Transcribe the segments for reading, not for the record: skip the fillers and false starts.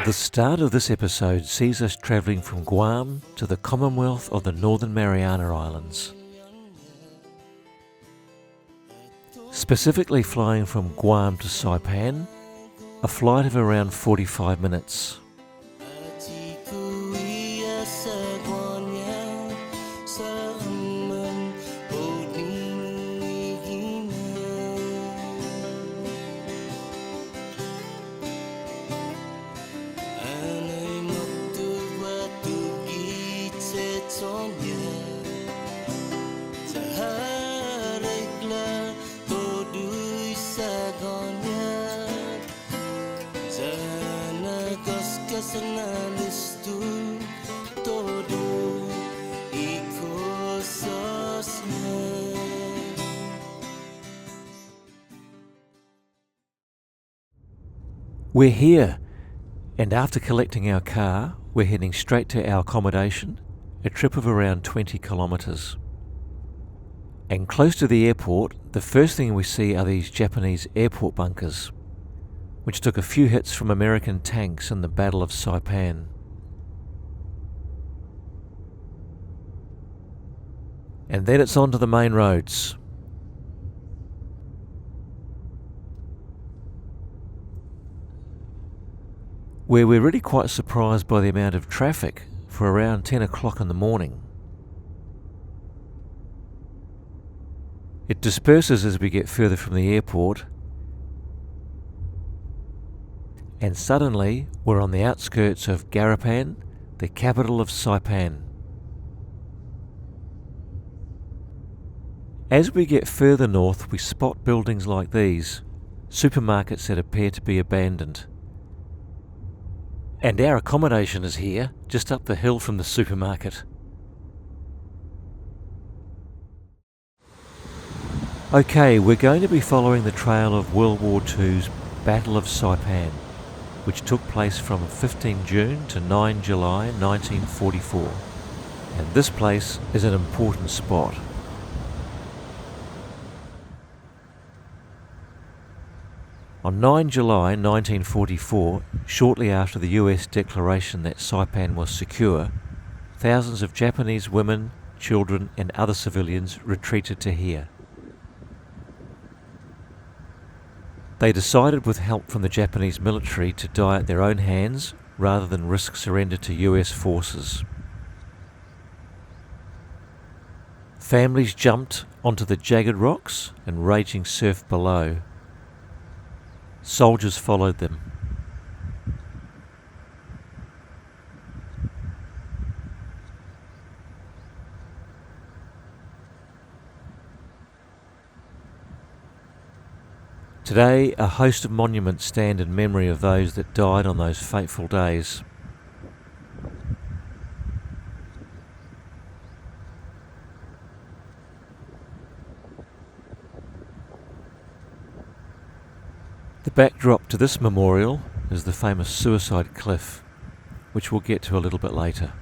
The start of this episode sees us travelling from Guam to the Commonwealth of the Northern Mariana Islands. Specifically flying from Guam to Saipan, a flight of around 45 minutes. We're here, and after collecting our car, we're heading straight to our accommodation, a trip of around 20 kilometres. And close to the airport, the first thing we see are these Japanese airport bunkers, which took a few hits from American tanks in the Battle of Saipan. And then it's on to the main roads. Where we're really quite surprised by the amount of traffic for around 10 o'clock in the morning. It disperses as we get further from the airport, and suddenly we're on the outskirts of Garapan, the capital of Saipan. As we get further north, we spot buildings like these, supermarkets that appear to be abandoned. And our accommodation is here, just up the hill from the supermarket. Okay, we're going to be following the trail of World War II's Battle of Saipan, which took place from 15 June to 9 July 1944. And this place is an important spot. On 9 July 1944, shortly after the US declaration that Saipan was secure, thousands of Japanese women, children and other civilians retreated to here. They decided, with help from the Japanese military, to die at their own hands rather than risk surrender to US forces. Families jumped onto the jagged rocks and raging surf below. Soldiers followed them. Today, a host of monuments stand in memory of those that died on those fateful days. The backdrop to this memorial is the famous Suicide Cliff, which we'll get to a little bit later.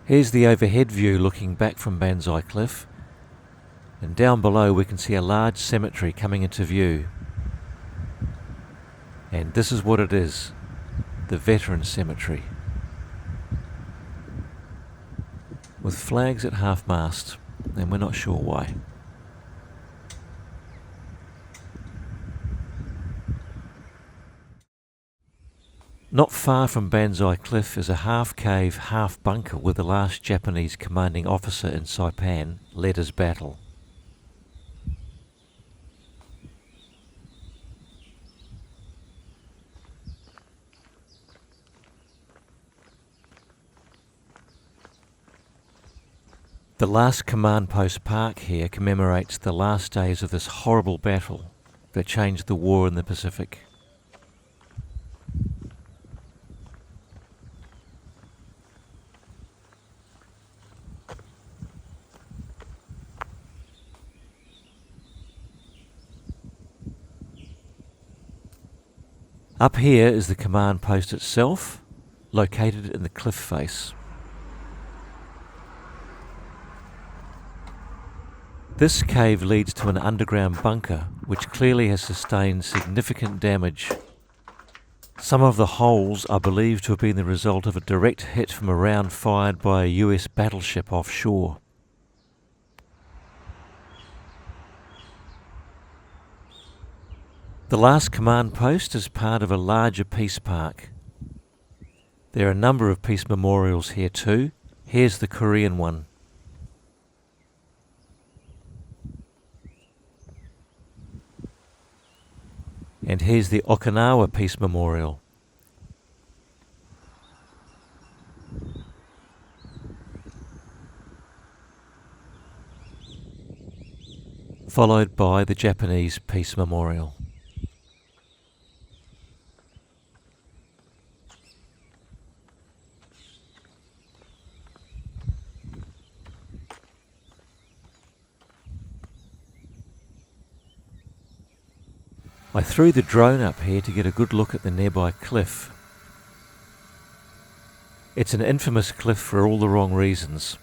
Here's the overhead view looking back from Banzai Cliff. And down below we can see a large cemetery coming into view. And this is what it is, the Veteran Cemetery. With flags at half-mast, and we're not sure why. Not far from Banzai Cliff is a half-cave, half-bunker where the last Japanese commanding officer in Saipan led his battle. The last command post park here commemorates the last days of this horrible battle that changed the war in the Pacific. Up here is the command post itself, located in the cliff face. This cave leads to an underground bunker which clearly has sustained significant damage. Some of the holes are believed to have been the result of a direct hit from a round fired by a US battleship offshore. The last command post is part of a larger peace park. There are a number of peace memorials here too. Here's the Korean one. And here's the Okinawa Peace Memorial. Followed by the Japanese Peace Memorial. I threw the drone up here to get a good look at the nearby cliff. It's an infamous cliff for all the wrong reasons.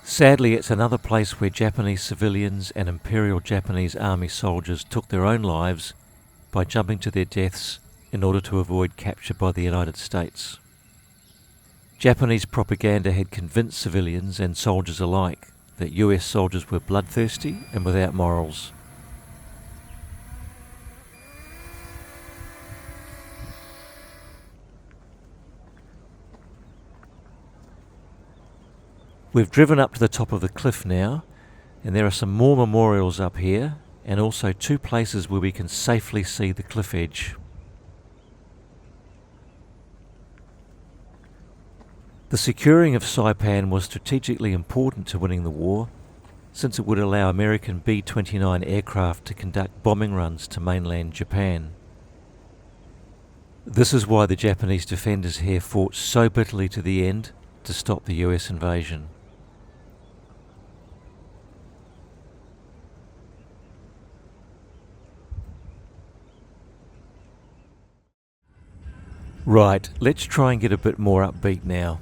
Sadly, it's another place where Japanese civilians and Imperial Japanese Army soldiers took their own lives by jumping to their deaths in order to avoid capture by the United States. Japanese propaganda had convinced civilians and soldiers alike that US soldiers were bloodthirsty and without morals. We've driven up to the top of the cliff now, and there are some more memorials up here, and also two places where we can safely see the cliff edge. The securing of Saipan was strategically important to winning the war, since it would allow American B-29 aircraft to conduct bombing runs to mainland Japan. This is why the Japanese defenders here fought so bitterly to the end to stop the US invasion. Right, let's try and get a bit more upbeat now.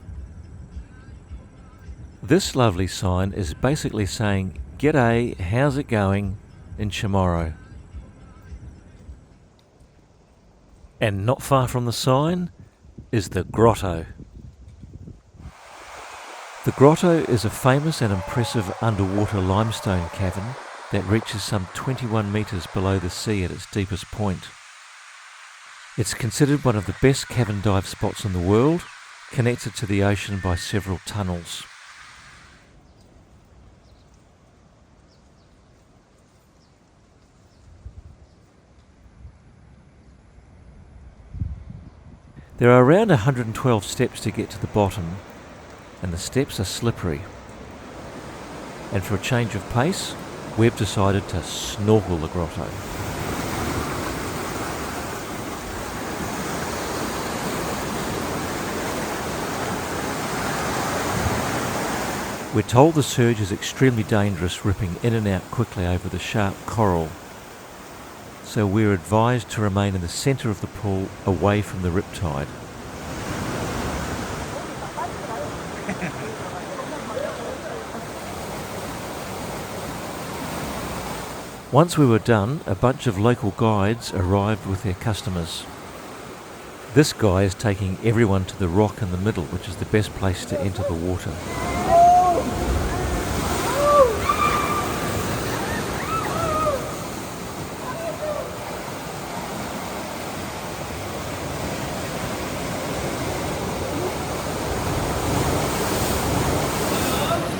This lovely sign is basically saying, "G'day, how's it going?" in Chamorro. And not far from the sign is the Grotto. The Grotto is a famous and impressive underwater limestone cavern that reaches some 21 metres below the sea at its deepest point. It's considered one of the best cavern dive spots in the world, connected to the ocean by several tunnels. There are around 112 steps to get to the bottom, and the steps are slippery. And for a change of pace, we've decided to snorkel the grotto. We're told the surge is extremely dangerous, ripping in and out quickly over the sharp coral. So we're advised to remain in the centre of the pool, away from the riptide. Once we were done, a bunch of local guides arrived with their customers. This guy is taking everyone to the rock in the middle, which is the best place to enter the water.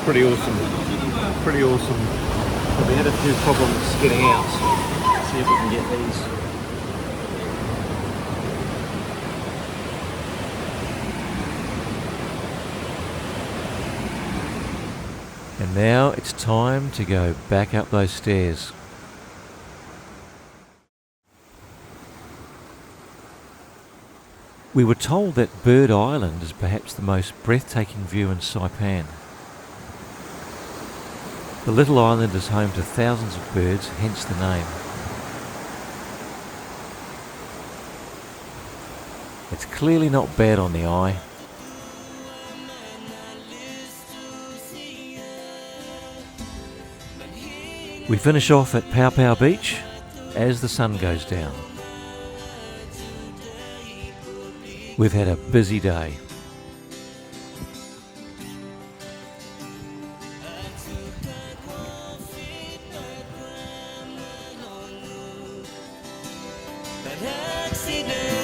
Pretty awesome. Pretty awesome. But we had a few problems getting out. Let's see if we can get these. And now it's time to go back up those stairs. We were told that Bird Island is perhaps the most breathtaking view in Saipan. The little island is home to thousands of birds, hence the name. It's clearly not bad on the eye. We finish off at Pow Pow Beach as the sun goes down. We've had a busy day. That accident